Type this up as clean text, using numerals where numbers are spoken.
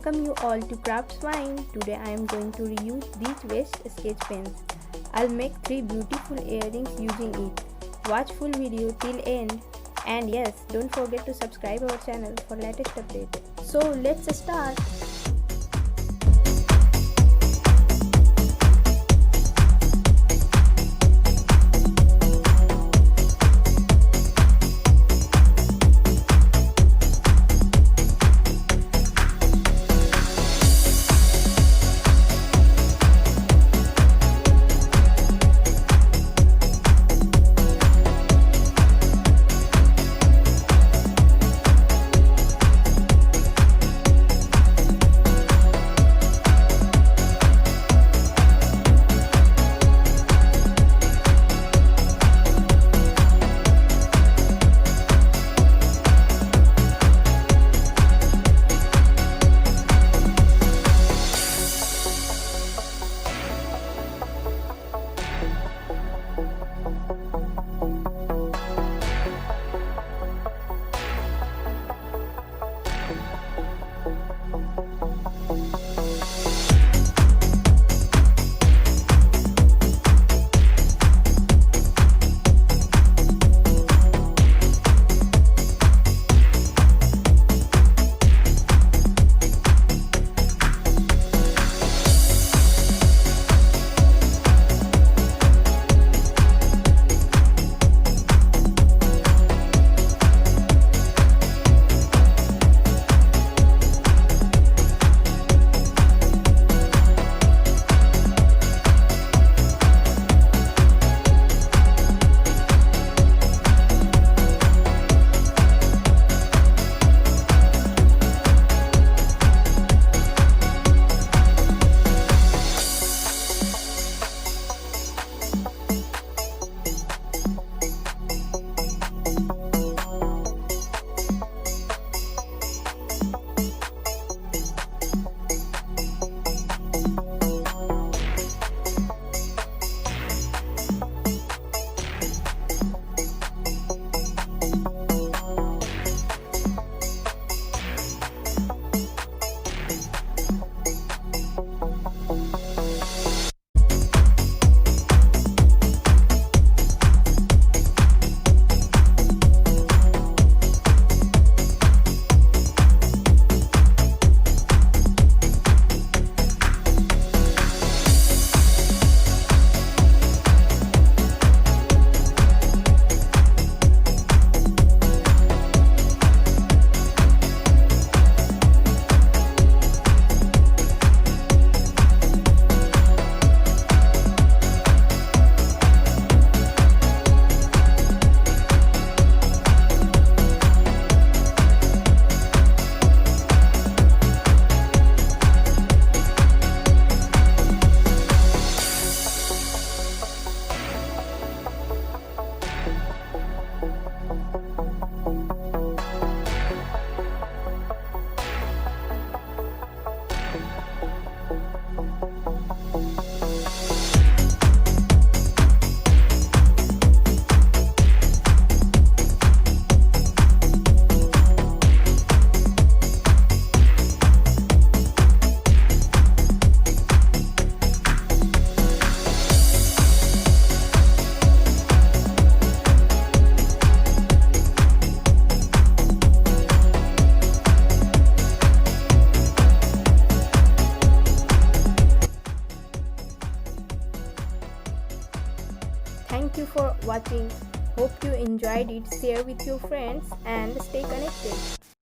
Welcome you all to Craftswine. Today I am going to reuse these waste sketch pens. I'll make 3 beautiful earrings using it. Watch full video till end. And yes, don't forget to subscribe our channel for latest update. So let's start. Thank you for watching. Hope you enjoyed it. Share with your friends and stay connected.